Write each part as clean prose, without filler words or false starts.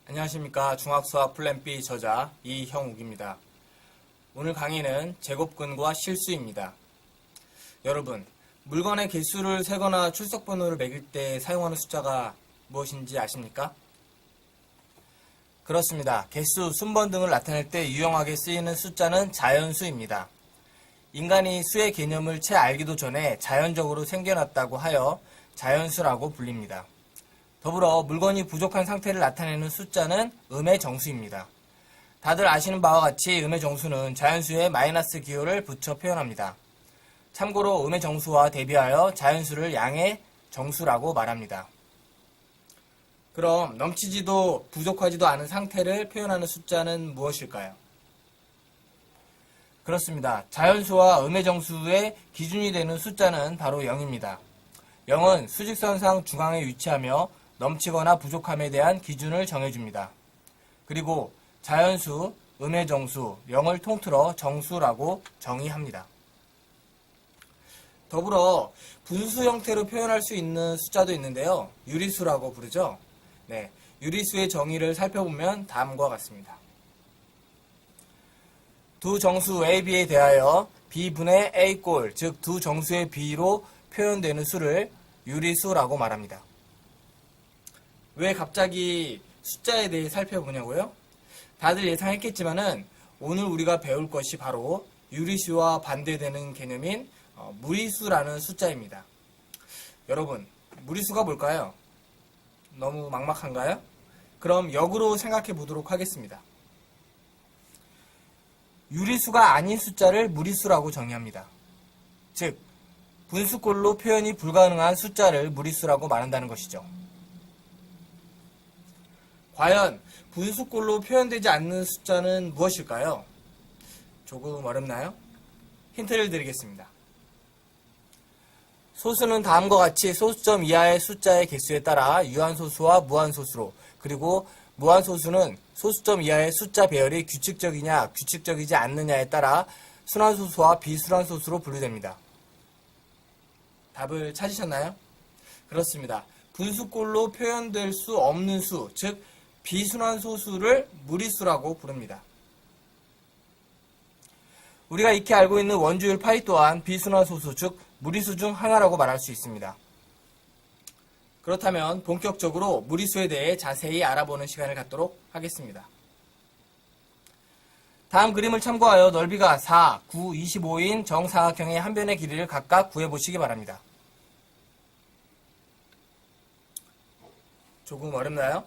안녕하십니까. 중학수학 플랜 B 저자 이형욱입니다. 오늘 강의는 제곱근과 실수입니다. 여러분, 물건의 개수를 세거나 출석번호를 매길 때 사용하는 숫자가 무엇인지 아십니까? 그렇습니다. 개수, 순번 등을 나타낼 때 유용하게 쓰이는 숫자는 자연수입니다. 인간이 수의 개념을 채 알기도 전에 자연적으로 생겨났다고 하여 자연수라고 불립니다. 더불어 물건이 부족한 상태를 나타내는 숫자는 음의 정수입니다. 다들 아시는 바와 같이 음의 정수는 자연수에 마이너스 기호를 붙여 표현합니다. 참고로 음의 정수와 대비하여 자연수를 양의 정수라고 말합니다. 그럼 넘치지도 부족하지도 않은 상태를 표현하는 숫자는 무엇일까요? 그렇습니다. 자연수와 음의 정수의 기준이 되는 숫자는 바로 0입니다. 0은 수직선상 중앙에 위치하며 넘치거나 부족함에 대한 기준을 정해줍니다. 그리고 자연수, 음의 정수, 0을 통틀어 정수라고 정의합니다. 더불어 분수 형태로 표현할 수 있는 숫자도 있는데요. 유리수라고 부르죠. 네, 유리수의 정의를 살펴보면 다음과 같습니다. 두 정수 A, B에 대하여 B분의 A꼴, 즉 두 정수의 비로 표현되는 수를 유리수라고 말합니다. 왜 갑자기 숫자에 대해 살펴보냐고요? 다들 예상했겠지만은 오늘 우리가 배울 것이 바로 유리수와 반대되는 개념인 무리수라는 숫자입니다. 여러분, 무리수가 뭘까요? 너무 막막한가요? 그럼 역으로 생각해 보도록 하겠습니다. 유리수가 아닌 숫자를 무리수라고 정의합니다. 즉, 분수꼴로 표현이 불가능한 숫자를 무리수라고 말한다는 것이죠. 과연 분수꼴로 표현되지 않는 숫자는 무엇일까요? 조금 어렵나요? 힌트를 드리겠습니다. 소수는 다음과 같이 소수점 이하의 숫자의 개수에 따라 유한소수와 무한소수로, 그리고 무한소수는 소수점 이하의 숫자 배열이 규칙적이냐 규칙적이지 않느냐에 따라 순환소수와 비순환소수로 분류됩니다. 답을 찾으셨나요? 그렇습니다. 분수꼴로 표현될 수 없는 수, 즉 비순환소수를 무리수라고 부릅니다. 우리가 익히 알고 있는 원주율 파이 또한 비순환소수, 즉 무리수 중 하나라고 말할 수 있습니다. 그렇다면 본격적으로 무리수에 대해 자세히 알아보는 시간을 갖도록 하겠습니다. 다음 그림을 참고하여 넓이가 4, 9, 25인 정사각형의 한 변의 길이를 각각 구해보시기 바랍니다. 조금 어렵나요?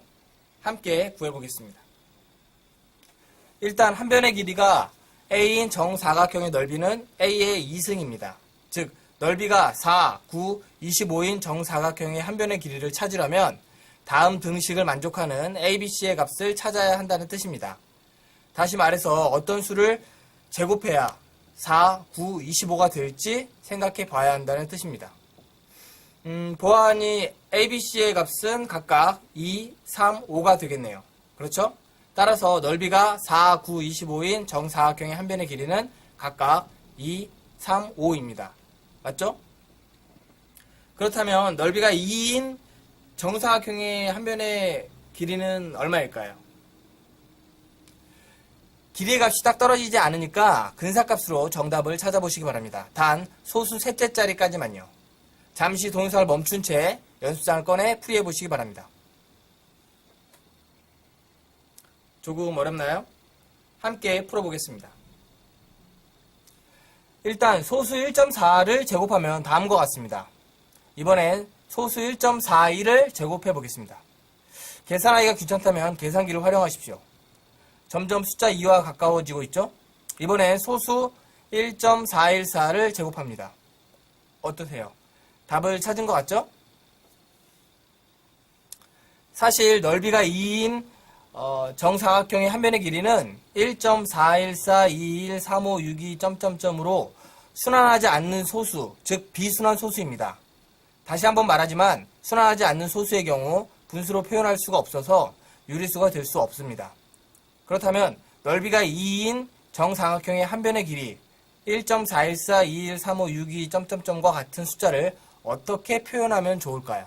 함께 구해보겠습니다. 일단 한 변의 길이가 A인 정사각형의 넓이는 A의 2승입니다. 즉 넓이가 4, 9, 25인 정사각형의 한 변의 길이를 찾으려면 다음 등식을 만족하는 ABC의 값을 찾아야 한다는 뜻입니다. 다시 말해서 어떤 수를 제곱해야 4, 9, 25가 될지 생각해 봐야 한다는 뜻입니다. 보아하니 ABC의 값은 각각 2, 3, 5가 되겠네요. 그렇죠? 따라서 넓이가 4, 9, 25인 정사각형의 한 변의 길이는 각각 2, 3, 5입니다. 맞죠? 그렇다면 넓이가 2인 정사각형의 한 변의 길이는 얼마일까요? 길이의 값이 딱 떨어지지 않으니까 근사값으로 정답을 찾아보시기 바랍니다. 단 소수 셋째 자리까지만요. 잠시 동영상을 멈춘 채 연습장을 꺼내 풀이해 보시기 바랍니다. 조금 어렵나요? 함께 풀어보겠습니다. 일단 소수 1.4를 제곱하면 다음과 같습니다. 이번엔 소수 1.41을 제곱해 보겠습니다. 계산하기가 귀찮다면 계산기를 활용하십시오. 점점 숫자 2와 가까워지고 있죠? 이번엔 소수 1.414를 제곱합니다. 어떠세요? 답을 찾은 것 같죠? 사실 넓이가 2인 정사각형의 한 변의 길이는 1.414213562점점점으로 순환하지 않는 소수, 즉 비순환 소수입니다. 다시 한번 말하지만 순환하지 않는 소수의 경우 분수로 표현할 수가 없어서 유리수가 될 수 없습니다. 그렇다면 넓이가 2인 정사각형의 한 변의 길이 1.414213562점점점과 같은 숫자를 어떻게 표현하면 좋을까요?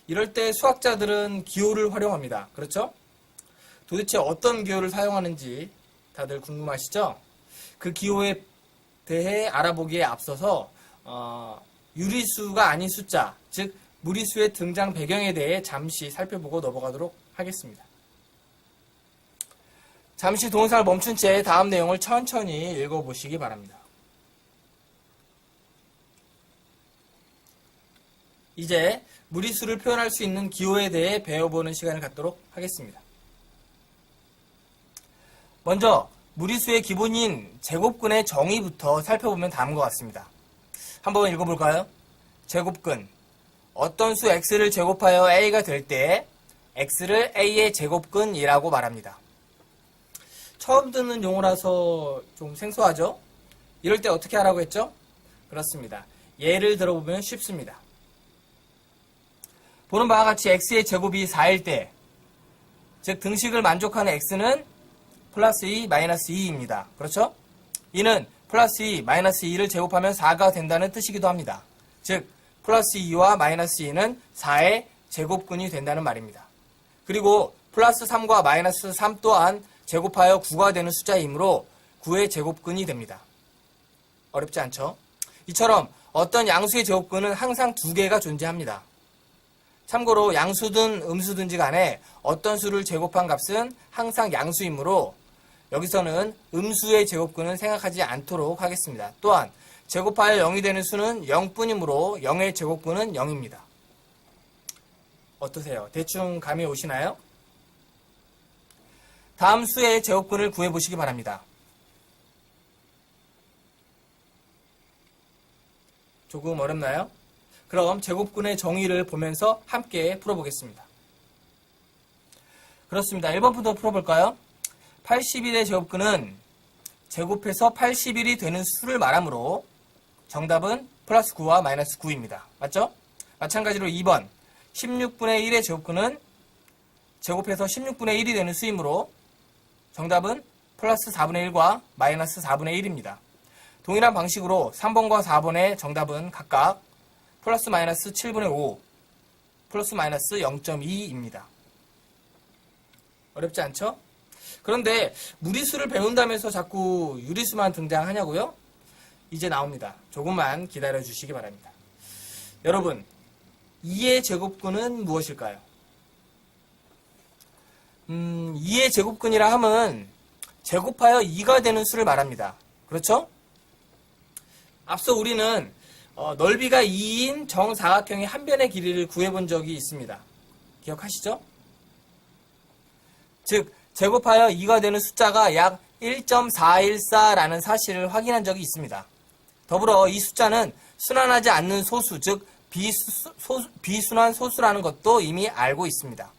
이럴 때 수학자들은 기호를 활용합니다. 그렇죠? 도대체 어떤 기호를 사용하는지 다들 궁금하시죠? 그 기호에 대해 알아보기에 앞서서 유리수가 아닌 숫자, 즉 무리수의 등장 배경에 대해 잠시 살펴보고 넘어가도록 하겠습니다. 잠시 동영상을 멈춘 채 다음 내용을 천천히 읽어보시기 바랍니다. 이제 무리수를 표현할 수 있는 기호에 대해 배워보는 시간을 갖도록 하겠습니다. 먼저 무리수의 기본인 제곱근의 정의부터 살펴보면 다음과 같습니다. 한번 읽어볼까요? 제곱근. 어떤 수 x를 제곱하여 a가 될 때 x를 a의 제곱근이라고 말합니다. 처음 듣는 용어라서 좀 생소하죠? 이럴 때 어떻게 하라고 했죠? 그렇습니다. 예를 들어보면 쉽습니다. 보는 바와 같이 x의 제곱이 4일 때, 즉 등식을 만족하는 x는 플러스 2, 마이너스 2입니다. 그렇죠? 이는 플러스 2, 마이너스 2를 제곱하면 4가 된다는 뜻이기도 합니다. 즉 플러스 2와 마이너스 2는 4의 제곱근이 된다는 말입니다. 그리고 플러스 3과 마이너스 3 또한 제곱하여 9가 되는 숫자이므로 9의 제곱근이 됩니다. 어렵지 않죠? 이처럼 어떤 양수의 제곱근은 항상 2개가 존재합니다. 참고로 양수든 음수든지 간에 어떤 수를 제곱한 값은 항상 양수이므로 여기서는 음수의 제곱근은 생각하지 않도록 하겠습니다. 또한 제곱하여 0이 되는 수는 0뿐이므로 0의 제곱근은 0입니다. 어떠세요? 대충 감이 오시나요? 다음 수의 제곱근을 구해보시기 바랍니다. 조금 어렵나요? 그럼 제곱근의 정의를 보면서 함께 풀어보겠습니다. 그렇습니다. 1번부터 풀어볼까요? 81의 제곱근은 제곱해서 81이 되는 수를 말하므로 정답은 플러스 9와 마이너스 9입니다. 맞죠? 마찬가지로 2번 16분의 1의 제곱근은 제곱해서 16분의 1이 되는 수이므로 정답은 플러스 4분의 1과 마이너스 4분의 1입니다. 동일한 방식으로 3번과 4번의 정답은 각각 플러스 마이너스 7분의 5, 플러스 마이너스 0.2입니다. 어렵지 않죠? 그런데 무리수를 배운다면서 자꾸 유리수만 등장하냐고요? 이제 나옵니다. 조금만 기다려 주시기 바랍니다. 여러분, 2의 제곱근은 무엇일까요? 2의 제곱근이라 함은 제곱하여 2가 되는 수를 말합니다. 그렇죠? 앞서 우리는 넓이가 2인 정사각형의 한 변의 길이를 구해본 적이 있습니다. 기억하시죠? 즉 제곱하여 2가 되는 숫자가 약 1.414라는 사실을 확인한 적이 있습니다. 더불어 이 숫자는 순환하지 않는 소수, 즉 비순환 소수라는 것도 이미 알고 있습니다.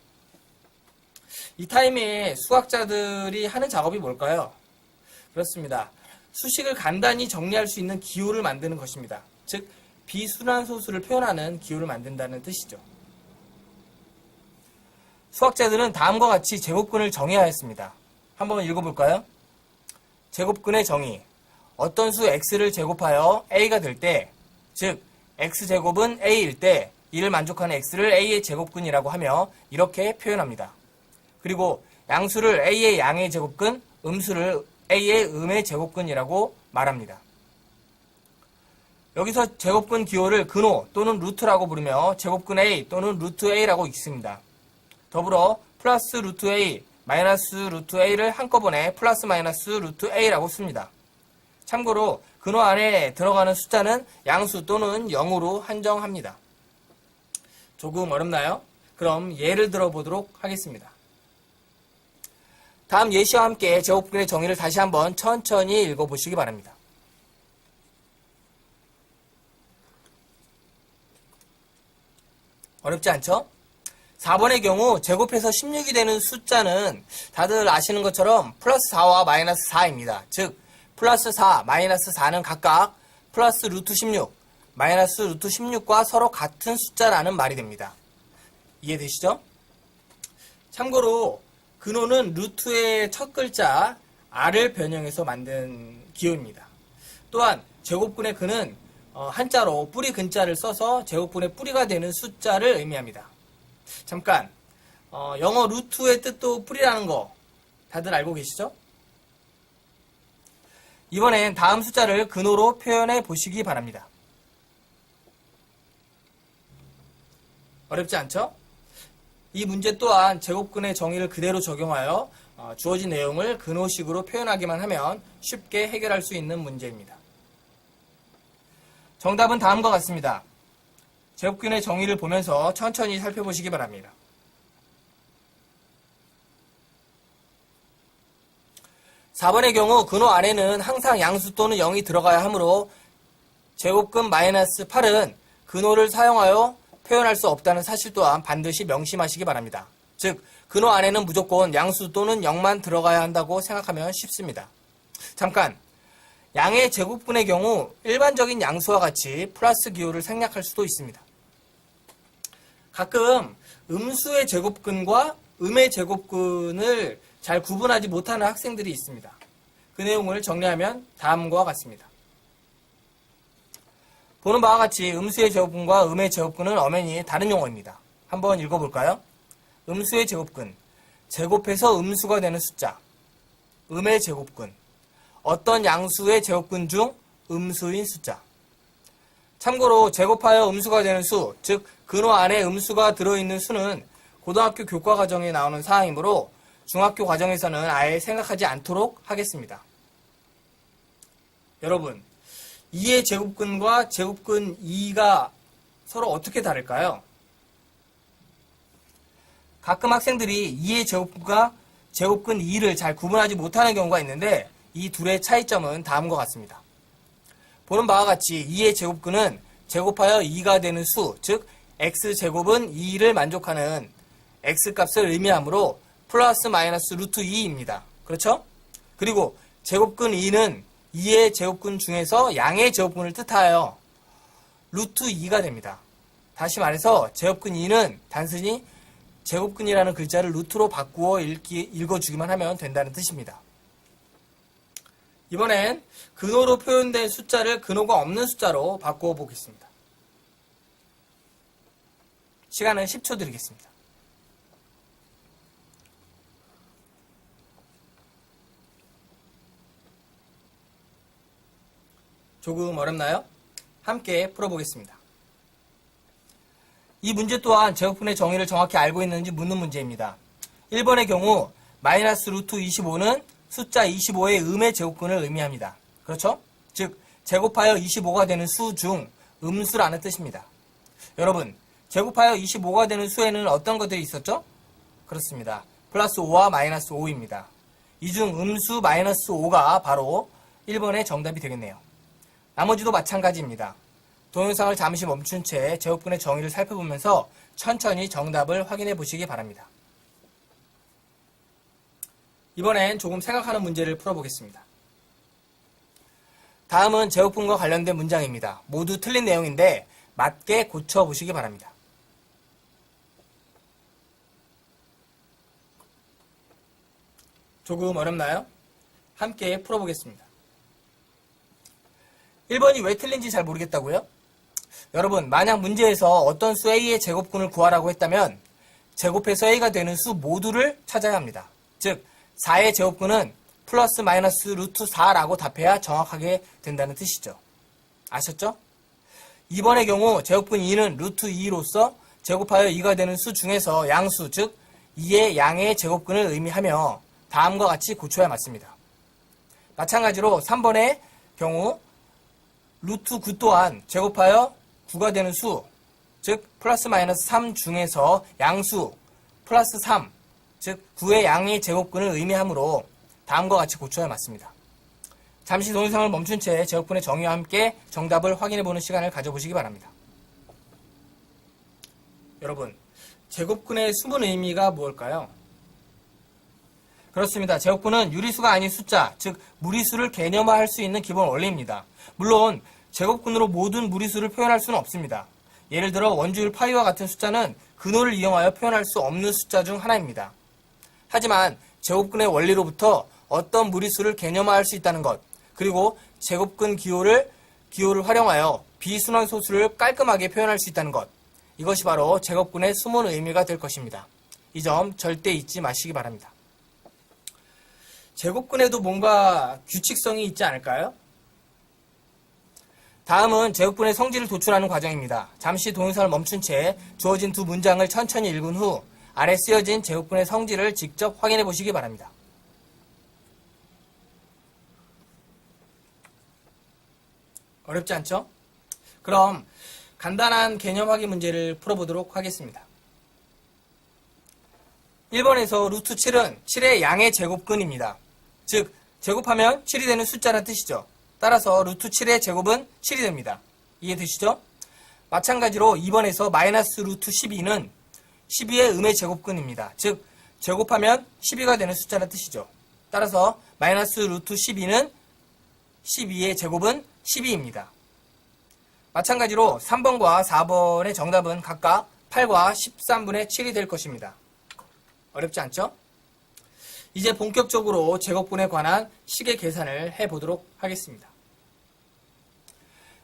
이 타임에 수학자들이 하는 작업이 뭘까요? 그렇습니다. 수식을 간단히 정리할 수 있는 기호를 만드는 것입니다. 즉 비순환 소수를 표현하는 기호를 만든다는 뜻이죠. 수학자들은 다음과 같이 제곱근을 정의하였습니다. 한번 읽어볼까요? 제곱근의 정의. 어떤 수 x를 제곱하여 a가 될 때, 즉 x제곱은 a일 때 이를 만족하는 x를 a의 제곱근이라고 하며 이렇게 표현합니다. 그리고 양수를 a의 양의 제곱근, 음수를 a의 음의 제곱근이라고 말합니다. 여기서 제곱근 기호를 근호 또는 루트라고 부르며 제곱근 a 또는 루트 a라고 읽습니다. 더불어 플러스 루트 a, 마이너스 루트 a를 한꺼번에 플러스 마이너스 루트 a라고 씁니다. 참고로 근호 안에 들어가는 숫자는 양수 또는 0으로 한정합니다. 조금 어렵나요? 그럼 예를 들어보도록 하겠습니다. 다음 예시와 함께 제곱근의 정의를 다시 한번 천천히 읽어보시기 바랍니다. 어렵지 않죠? 4번의 경우 제곱해서 16이 되는 숫자는 다들 아시는 것처럼 플러스 4와 마이너스 4입니다. 즉 플러스 4, 마이너스 4는 각각 플러스 루트 16, 마이너스 루트 16과 서로 같은 숫자라는 말이 됩니다. 이해되시죠? 참고로 근호는 루트의 첫 글자 r을 변형해서 만든 기호입니다. 또한 제곱근의 근은 한자로 뿌리 근자를 써서 제곱근의 뿌리가 되는 숫자를 의미합니다. 잠깐, 영어 루트의 뜻도 뿌리라는 거 다들 알고 계시죠? 이번엔 다음 숫자를 근호로 표현해 보시기 바랍니다. 어렵지 않죠? 이 문제 또한 제곱근의 정의를 그대로 적용하여 주어진 내용을 근호식으로 표현하기만 하면 쉽게 해결할 수 있는 문제입니다. 정답은 다음과 같습니다. 제곱근의 정의를 보면서 천천히 살펴보시기 바랍니다. (4번의) 경우 근호 안에는 항상 양수 또는 0이 들어가야 하므로 제곱근 마이너스 8은 근호를 사용하여 표현할 수 없다는 사실 또한 반드시 명심하시기 바랍니다. 즉 근호 안에는 무조건 양수 또는 0만 들어가야 한다고 생각하면 쉽습니다. 잠깐, 양의 제곱근의 경우 일반적인 양수와 같이 플러스 기호를 생략할 수도 있습니다. 가끔 음수의 제곱근과 음의 제곱근을 잘 구분하지 못하는 학생들이 있습니다. 그 내용을 정리하면 다음과 같습니다. 보는 바와 같이 음수의 제곱근과 음의 제곱근은 엄연히 다른 용어입니다. 한번 읽어볼까요? 음수의 제곱근, 제곱해서 음수가 되는 숫자. 음의 제곱근, 어떤 양수의 제곱근 중 음수인 숫자. 참고로 제곱하여 음수가 되는 수, 즉 근호 안에 음수가 들어있는 수는 고등학교 교과 과정에 나오는 사항이므로 중학교 과정에서는 아예 생각하지 않도록 하겠습니다. 여러분, 2의 제곱근과 제곱근 2가 서로 어떻게 다를까요? 가끔 학생들이 2의 제곱근과 제곱근 2를 잘 구분하지 못하는 경우가 있는데 이 둘의 차이점은 다음과 같습니다. 보는 바와 같이 2의 제곱근은 제곱하여 2가 되는 수, 즉 x제곱은 2를 만족하는 x값을 의미하므로 플러스 마이너스 루트 2입니다. 그렇죠? 그리고 제곱근 2는 2의 제곱근 중에서 양의 제곱근을 뜻하여 루트 2가 됩니다. 다시 말해서 제곱근 2는 단순히 제곱근이라는 글자를 루트로 바꾸어 읽어주기만 하면 된다는 뜻입니다. 이번엔 근호로 표현된 숫자를 근호가 없는 숫자로 바꾸어 보겠습니다. 시간은 10초 드리겠습니다. 조금 어렵나요? 함께 풀어보겠습니다. 이 문제 또한 제곱근의 정의를 정확히 알고 있는지 묻는 문제입니다. 1번의 경우 마이너스 루트 25는 숫자 25의 음의 제곱근을 의미합니다. 그렇죠? 즉 제곱하여 25가 되는 수 중 음수라는 뜻입니다. 여러분, 제곱하여 25가 되는 수에는 어떤 것들이 있었죠? 그렇습니다. 플러스 5와 마이너스 5입니다. 이 중 음수 마이너스 5가 바로 1번의 정답이 되겠네요. 나머지도 마찬가지입니다. 동영상을 잠시 멈춘 채 제곱근의 정의를 살펴보면서 천천히 정답을 확인해 보시기 바랍니다. 이번엔 조금 생각하는 문제를 풀어보겠습니다. 다음은 제곱근과 관련된 문장입니다. 모두 틀린 내용인데 맞게 고쳐보시기 바랍니다. 조금 어렵나요? 함께 풀어보겠습니다. 1번이 왜 틀린지 잘 모르겠다고요? 여러분, 만약 문제에서 어떤 수 A의 제곱근을 구하라고 했다면 제곱해서 A가 되는 수 모두를 찾아야 합니다. 즉 4의 제곱근은 플러스 마이너스 루트 4라고 답해야 정확하게 된다는 뜻이죠. 아셨죠? 2번의 경우 제곱근 2는 루트 2로서 제곱하여 2가 되는 수 중에서 양수, 즉 2의 양의 제곱근을 의미하며 다음과 같이 고쳐야 맞습니다. 마찬가지로 3번의 경우 루트 9 또한 제곱하여 9가 되는 수, 즉 플러스 마이너스 3 중에서 양수 플러스 3, 즉 9의 양의 제곱근을 의미하므로 다음과 같이 고쳐야 맞습니다. 잠시 동영상을 멈춘 채 제곱근의 정의와 함께 정답을 확인해보는 시간을 가져보시기 바랍니다. 여러분, 제곱근의 숨은 의미가 무엇일까요? 그렇습니다. 제곱근은 유리수가 아닌 숫자, 즉 무리수를 개념화할 수 있는 기본 원리입니다. 물론 제곱근으로 모든 무리수를 표현할 수는 없습니다. 예를 들어 원주율 파이와 같은 숫자는 근호를 이용하여 표현할 수 없는 숫자 중 하나입니다. 하지만 제곱근의 원리로부터 어떤 무리수를 개념화할 수 있다는 것, 그리고 제곱근 기호를 활용하여 비순환 소수를 깔끔하게 표현할 수 있다는 것, 이것이 바로 제곱근의 숨은 의미가 될 것입니다. 이 점 절대 잊지 마시기 바랍니다. 제곱근에도 뭔가 규칙성이 있지 않을까요? 다음은 제곱근의 성질을 도출하는 과정입니다. 잠시 동영상을 멈춘 채 주어진 두 문장을 천천히 읽은 후 아래 쓰여진 제곱근의 성질을 직접 확인해 보시기 바랍니다. 어렵지 않죠? 그럼 간단한 개념 확인 문제를 풀어보도록 하겠습니다. 1번에서 루트 7은 7의 양의 제곱근입니다. 즉, 제곱하면 7이 되는 숫자란 뜻이죠. 따라서 루트 7의 제곱은 7이 됩니다. 이해되시죠? 마찬가지로 2번에서 마이너스 루트 12는 12의 음의 제곱근입니다. 즉, 제곱하면 12가 되는 숫자란 뜻이죠. 따라서 마이너스 루트 12는 12의 제곱은 12입니다. 마찬가지로 3번과 4번의 정답은 각각 8과 13분의 7이 될 것입니다. 어렵지 않죠? 이제 본격적으로 제곱근에 관한 식의 계산을 해보도록 하겠습니다.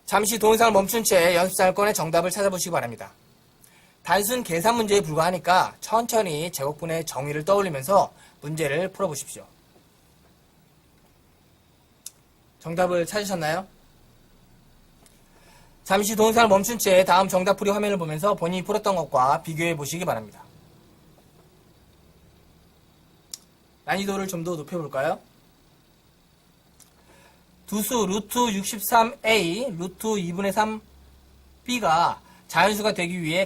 잠시 동영상을 멈춘 채 연습사항권의 정답을 찾아보시기 바랍니다. 단순 계산 문제에 불과하니까 천천히 제곱근의 정의를 떠올리면서 문제를 풀어보십시오. 정답을 찾으셨나요? 잠시 동영상을 멈춘 채 다음 정답 풀이 화면을 보면서 본인이 풀었던 것과 비교해 보시기 바랍니다. 난이도를 좀 더 높여볼까요? 두수 루트 63a 루트 2분의 3b가 자연수가 되기 위한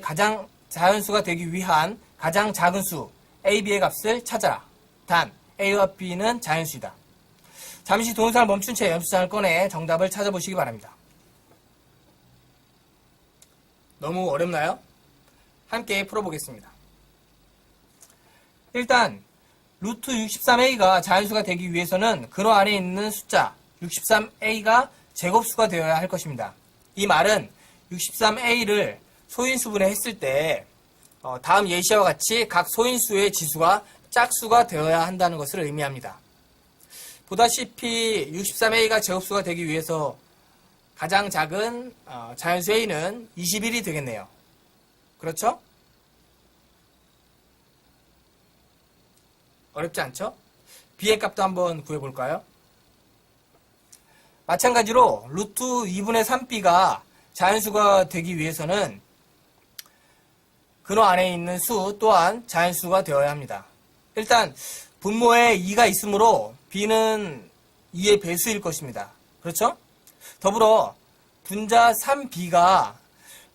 가장 작은 수 a, b의 값을 찾아라. 단 a와 b는 자연수이다. 잠시 동영상을 멈춘 채 연습장을 꺼내 정답을 찾아보시기 바랍니다. 너무 어렵나요? 함께 풀어보겠습니다. 일단 루트 63a가 자연수가 되기 위해서는 근호 안에 있는 숫자 63a가 제곱수가 되어야 할 것입니다. 이 말은 63a를 소인수분해 했을 때 다음 예시와 같이 각 소인수의 지수가 짝수가 되어야 한다는 것을 의미합니다. 보다시피 63a가 제곱수가 되기 위해서 가장 작은 자연수 a는 21이 되겠네요. 그렇죠? 어렵지 않죠? b의 값도 한번 구해볼까요? 마찬가지로 루트 2분의 3b가 자연수가 되기 위해서는 근호 안에 있는 수 또한 자연수가 되어야 합니다. 일단 분모에 2가 있으므로 b는 2의 배수일 것입니다. 그렇죠? 더불어 분자 3b가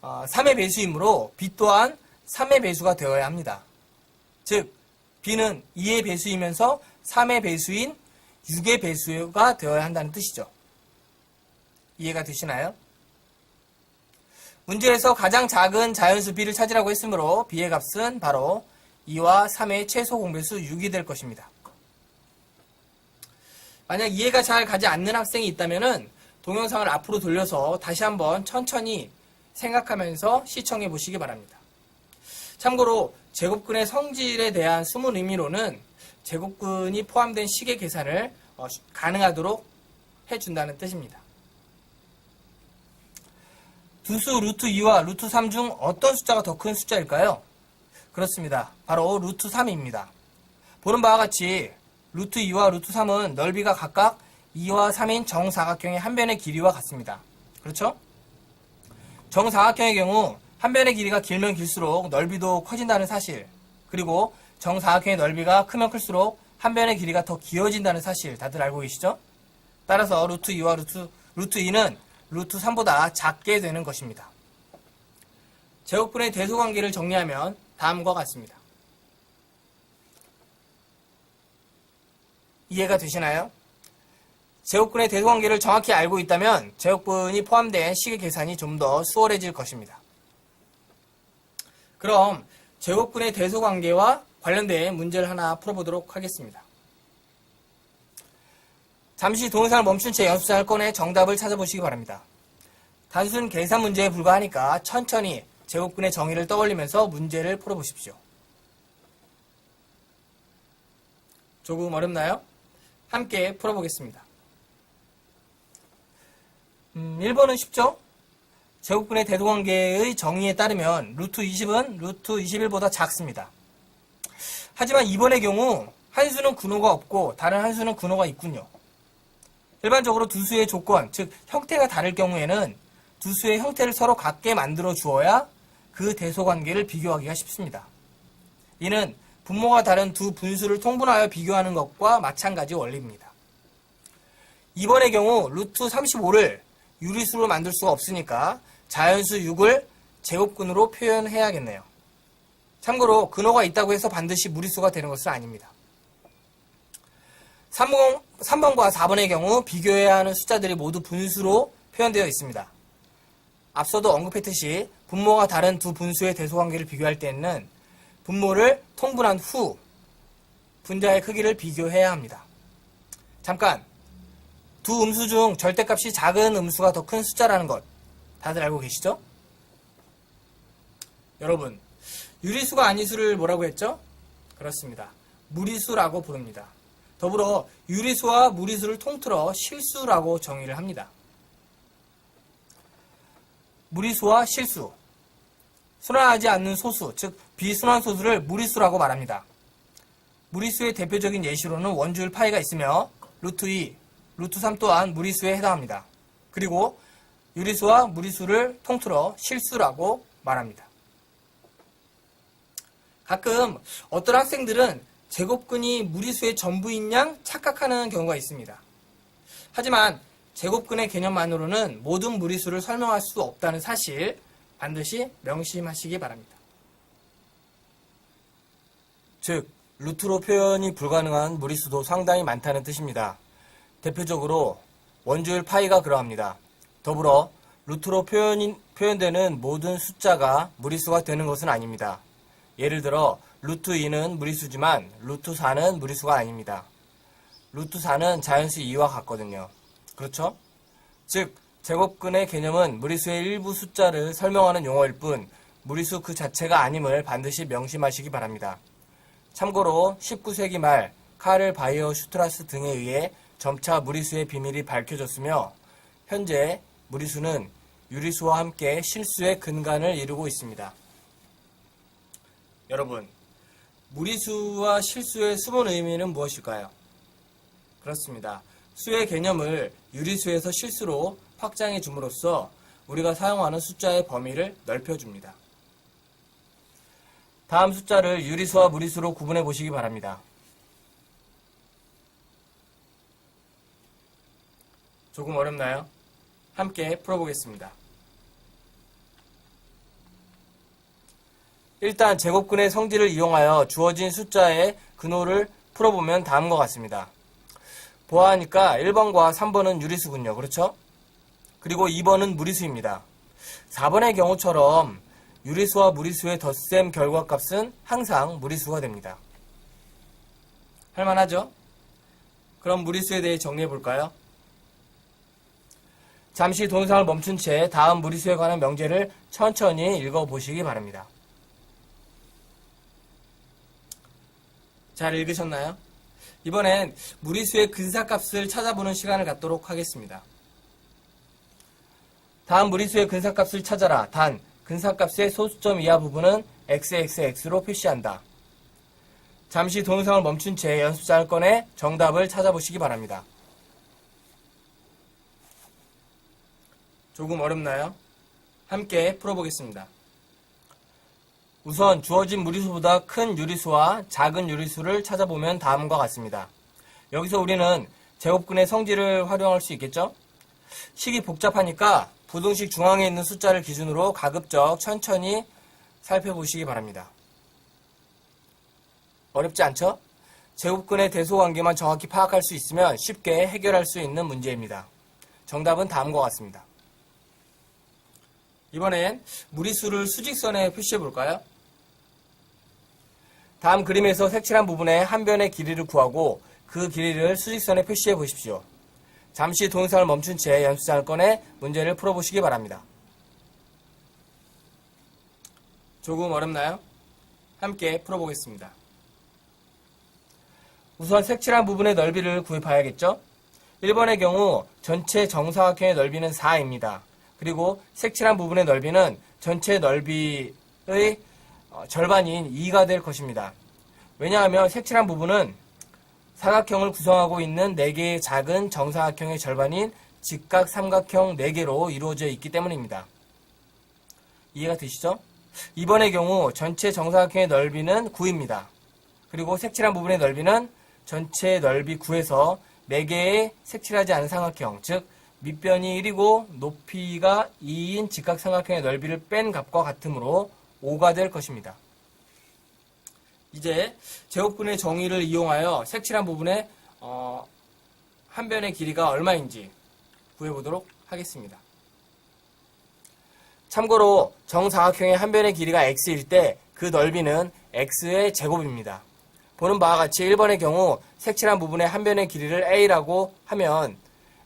3의 배수이므로 b 또한 3의 배수가 되어야 합니다. 즉 b는 2의 배수이면서 3의 배수인 6의 배수가 되어야 한다는 뜻이죠. 이해가 되시나요? 문제에서 가장 작은 자연수 b를 찾으라고 했으므로 b의 값은 바로 2와 3의 최소 공배수 6이 될 것입니다. 만약 이해가 잘 가지 않는 학생이 있다면 동영상을 앞으로 돌려서 다시 한번 천천히 생각하면서 시청해 보시기 바랍니다. 참고로 제곱근의 성질에 대한 숨은 의미로는 제곱근이 포함된 식의 계산을 가능하도록 해준다는 뜻입니다. 두수 루트 2와 루트 3 중 어떤 숫자가 더 큰 숫자일까요? 그렇습니다. 바로 루트 3입니다. 보는 바와 같이 루트 2와 루트 3은 넓이가 각각 2와 3인 정사각형의 한 변의 길이와 같습니다. 그렇죠? 정사각형의 경우 한 변의 길이가 길면 길수록 넓이도 커진다는 사실, 그리고 정사각형의 넓이가 크면 클수록 한 변의 길이가 더 길어진다는 사실 다들 알고 계시죠? 따라서 루트 2와 루트 2는 루트 3보다 작게 되는 것입니다. 제곱근의 대소관계를 정리하면 다음과 같습니다. 이해가 되시나요? 제곱근의 대소관계를 정확히 알고 있다면 제곱근이 포함된 식의 계산이 좀 더 수월해질 것입니다. 그럼 제곱근의 대소관계와 관련된 문제를 하나 풀어보도록 하겠습니다. 잠시 동영상을 멈춘 채 연습장을 꺼내 정답을 찾아보시기 바랍니다. 단순 계산 문제에 불과하니까 천천히 제곱근의 정의를 떠올리면서 문제를 풀어보십시오. 조금 어렵나요? 함께 풀어보겠습니다. 1번은 쉽죠? 제곱근의 대소관계의 정의에 따르면 루트 20은 루트 21보다 작습니다. 하지만 이번의 경우 한 수는 근호가 없고 다른 한 수는 근호가 있군요. 일반적으로 두 수의 조건, 즉 형태가 다를 경우에는 두 수의 형태를 서로 같게 만들어 주어야 그 대소관계를 비교하기가 쉽습니다. 이는 분모가 다른 두 분수를 통분하여 비교하는 것과 마찬가지 원리입니다. 이번의 경우 루트 35를 유리수로 만들 수가 없으니까 자연수 6을 제곱근으로 표현해야겠네요. 참고로 근호가 있다고 해서 반드시 무리수가 되는 것은 아닙니다. 3번과 4번의 경우 비교해야 하는 숫자들이 모두 분수로 표현되어 있습니다. 앞서도 언급했듯이 분모가 다른 두 분수의 대소관계를 비교할 때는 분모를 통분한 후 분자의 크기를 비교해야 합니다. 잠깐, 두 음수 중 절대값이 작은 음수가 더 큰 숫자라는 것 다들 알고 계시죠? 여러분, 유리수가 아니수를 뭐라고 했죠? 그렇습니다. 무리수라고 부릅니다. 더불어 유리수와 무리수를 통틀어 실수라고 정의를 합니다. 무리수와 실수, 순환하지 않는 소수, 즉 비순환 소수를 무리수라고 말합니다. 무리수의 대표적인 예시로는 원주율 파이가 있으며 루트 2, 루트 3 또한 무리수에 해당합니다. 그리고 유리수와 무리수를 통틀어 실수라고 말합니다. 가끔 어떤 학생들은 제곱근이 무리수의 전부인 양 착각하는 경우가 있습니다. 하지만 제곱근의 개념만으로는 모든 무리수를 설명할 수 없다는 사실 반드시 명심하시기 바랍니다. 즉, 루트로 표현이 불가능한 무리수도 상당히 많다는 뜻입니다. 대표적으로 원주율 파이가 그러합니다. 더불어 루트로 표현되는 모든 숫자가 무리수가 되는 것은 아닙니다. 예를 들어 루트 2는 무리수지만 루트 4는 무리수가 아닙니다. 루트 4는 자연수 2와 같거든요. 그렇죠? 즉, 제곱근의 개념은 무리수의 일부 숫자를 설명하는 용어일 뿐 무리수 그 자체가 아님을 반드시 명심하시기 바랍니다. 참고로 19세기 말 카를 바이어 슈트라스 등에 의해 점차 무리수의 비밀이 밝혀졌으며 현재 무리수는 유리수와 함께 실수의 근간을 이루고 있습니다. 여러분, 무리수와 실수의 숨은 의미는 무엇일까요? 그렇습니다. 수의 개념을 유리수에서 실수로 확장해 줌으로써 우리가 사용하는 숫자의 범위를 넓혀줍니다. 다음 숫자를 유리수와 무리수로 구분해 보시기 바랍니다. 조금 어렵나요? 함께 풀어보겠습니다. 일단 제곱근의 성질을 이용하여 주어진 숫자의 근호를 풀어보면 다음과 같습니다. 보아하니까 1번과 3번은 유리수군요. 그렇죠? 그리고 2번은 무리수입니다. 4번의 경우처럼 유리수와 무리수의 덧셈 결과값은 항상 무리수가 됩니다. 할만하죠? 그럼 무리수에 대해 정리해 볼까요? 잠시 동영상을 멈춘 채 다음 무리수에 관한 명제를 천천히 읽어보시기 바랍니다. 잘 읽으셨나요? 이번엔 무리수의 근사값을 찾아보는 시간을 갖도록 하겠습니다. 다음 무리수의 근사값을 찾아라. 단, 근사값의 소수점 이하 부분은 xxx로 표시한다. 잠시 동영상을 멈춘 채 연습장을 꺼내 정답을 찾아보시기 바랍니다. 조금 어렵나요? 함께 풀어보겠습니다. 우선 주어진 무리수보다 큰 유리수와 작은 유리수를 찾아보면 다음과 같습니다. 여기서 우리는 제곱근의 성질을 활용할 수 있겠죠? 식이 복잡하니까 부등식 중앙에 있는 숫자를 기준으로 가급적 천천히 살펴보시기 바랍니다. 어렵지 않죠? 제곱근의 대소관계만 정확히 파악할 수 있으면 쉽게 해결할 수 있는 문제입니다. 정답은 다음과 같습니다. 이번엔 무리수를 수직선에 표시해 볼까요? 다음 그림에서 색칠한 부분의 한 변의 길이를 구하고 그 길이를 수직선에 표시해 보십시오. 잠시 동영상을 멈춘 채 연습장을 꺼내 문제를 풀어보시기 바랍니다. 조금 어렵나요? 함께 풀어보겠습니다. 우선 색칠한 부분의 넓이를 구해봐야겠죠? 1번의 경우 전체 정사각형의 넓이는 4입니다. 그리고 색칠한 부분의 넓이는 전체 넓이의 절반인 2가 될 것입니다. 왜냐하면 색칠한 부분은 사각형을 구성하고 있는 4개의 작은 정사각형의 절반인 직각 삼각형 4개로 이루어져 있기 때문입니다. 이해가 되시죠? 이번의 경우 전체 정사각형의 넓이는 9입니다. 그리고 색칠한 부분의 넓이는 전체 넓이 9에서 4개의 색칠하지 않은 삼각형, 즉 밑변이 1이고 높이가 2인 직각 삼각형의 넓이를 뺀 값과 같으므로 5가 될 것입니다. 이제 제곱근의 정의를 이용하여 색칠한 부분의 한 변의 길이가 얼마인지 구해보도록 하겠습니다. 참고로 정사각형의 한 변의 길이가 x일 때 그 넓이는 x의 제곱입니다. 보는 바와 같이 1번의 경우 색칠한 부분의 한 변의 길이를 a라고 하면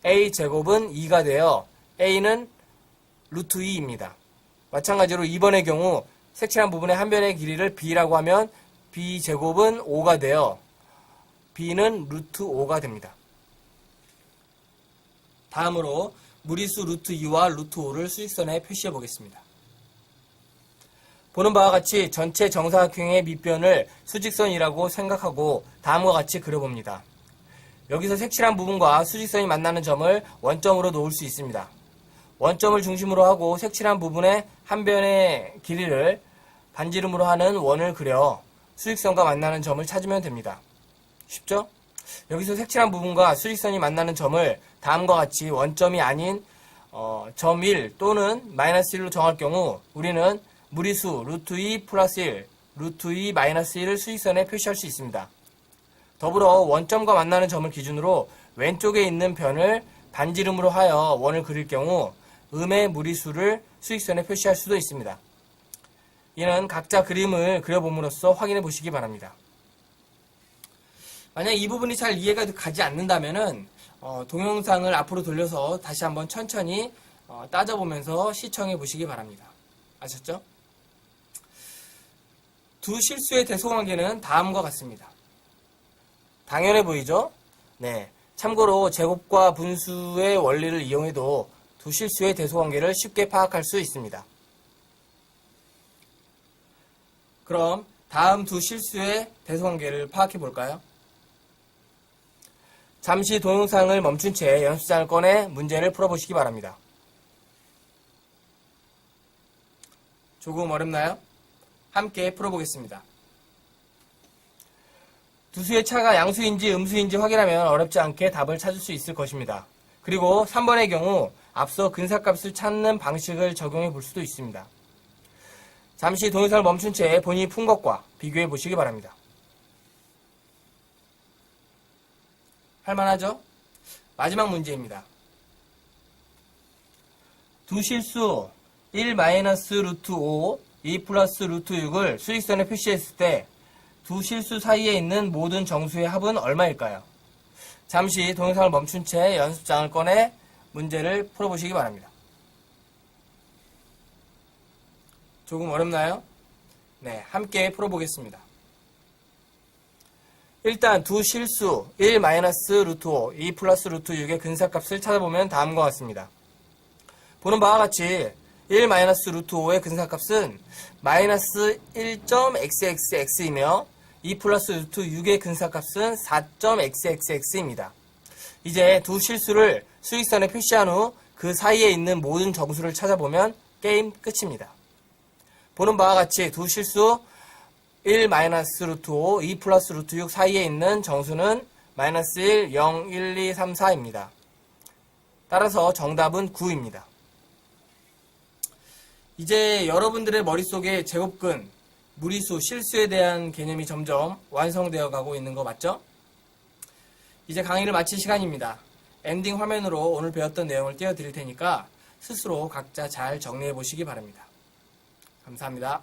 a 제곱은 2가 되어 a는 루트 2입니다. 마찬가지로 2번의 경우 색칠한 부분의 한 변의 길이를 b라고 하면 b 제곱은 5가 되어 b는 루트 5가 됩니다. 다음으로 무리수 루트 2와 루트 5를 수직선에 표시해 보겠습니다. 보는 바와 같이 전체 정사각형의 밑변을 수직선이라고 생각하고 다음과 같이 그려봅니다. 여기서 색칠한 부분과 수직선이 만나는 점을 원점으로 놓을 수 있습니다. 원점을 중심으로 하고 색칠한 부분의 한 변의 길이를 반지름으로 하는 원을 그려 수직선과 만나는 점을 찾으면 됩니다. 쉽죠? 여기서 색칠한 부분과 수직선이 만나는 점을 다음과 같이 원점이 아닌 점 1 또는 마이너스 1로 정할 경우 우리는 무리수 루트 2 플러스 1, 루트 2 마이너스 1을 수직선에 표시할 수 있습니다. 더불어 원점과 만나는 점을 기준으로 왼쪽에 있는 변을 반지름으로 하여 원을 그릴 경우 음의 무리수를 수직선에 표시할 수도 있습니다. 이는 각자 그림을 그려봄으로써 확인해 보시기 바랍니다. 만약 이 부분이 잘 이해가 가지 않는다면 동영상을 앞으로 돌려서 다시 한번 천천히 따져보면서 시청해 보시기 바랍니다. 아셨죠? 두 실수의 대소관계는 다음과 같습니다. 당연해 보이죠? 네. 참고로 제곱과 분수의 원리를 이용해도 두 실수의 대소관계를 쉽게 파악할 수 있습니다. 그럼 다음 두 실수의 대소관계를 파악해 볼까요? 잠시 동영상을 멈춘 채 연습장을 꺼내 문제를 풀어보시기 바랍니다. 조금 어렵나요? 함께 풀어보겠습니다. 두 수의 차가 양수인지 음수인지 확인하면 어렵지 않게 답을 찾을 수 있을 것입니다. 그리고 3번의 경우 앞서 근사값을 찾는 방식을 적용해 볼 수도 있습니다. 잠시 동영상을 멈춘 채 본인이 푼 것과 비교해 보시기 바랍니다. 할만하죠? 마지막 문제입니다. 두 실수 1 마이너스 루트 5, 2 플러스 루트 6을 수직선에 표시했을 때 두 실수 사이에 있는 모든 정수의 합은 얼마일까요? 잠시 동영상을 멈춘 채 연습장을 꺼내 문제를 풀어보시기 바랍니다. 조금 어렵나요? 네, 함께 풀어보겠습니다. 일단 두 실수 1 마이너스 루트 5, 2 플러스 루트 6의 근사값을 찾아보면 다음과 같습니다. 보는 바와 같이 1 마이너스 루트 5의 근사값은 마이너스 1.xxx이며 2 플러스 루트 6의 근사값은 4.xxx입니다. 이제 두 실수를 수직선에 표시한 후 그 사이에 있는 모든 정수를 찾아보면 게임 끝입니다. 보는 바와 같이 두 실수 1 마이너스 루트 5, 2 플러스 루트 6 사이에 있는 정수는 마이너스 1, 0, 1, 2, 3, 4입니다. 따라서 정답은 9입니다. 이제 여러분들의 머릿속에 제곱근, 무리수, 실수에 대한 개념이 점점 완성되어 가고 있는 거 맞죠? 이제 강의를 마칠 시간입니다. 엔딩 화면으로 오늘 배웠던 내용을 띄워드릴 테니까 스스로 각자 잘 정리해 보시기 바랍니다. 감사합니다.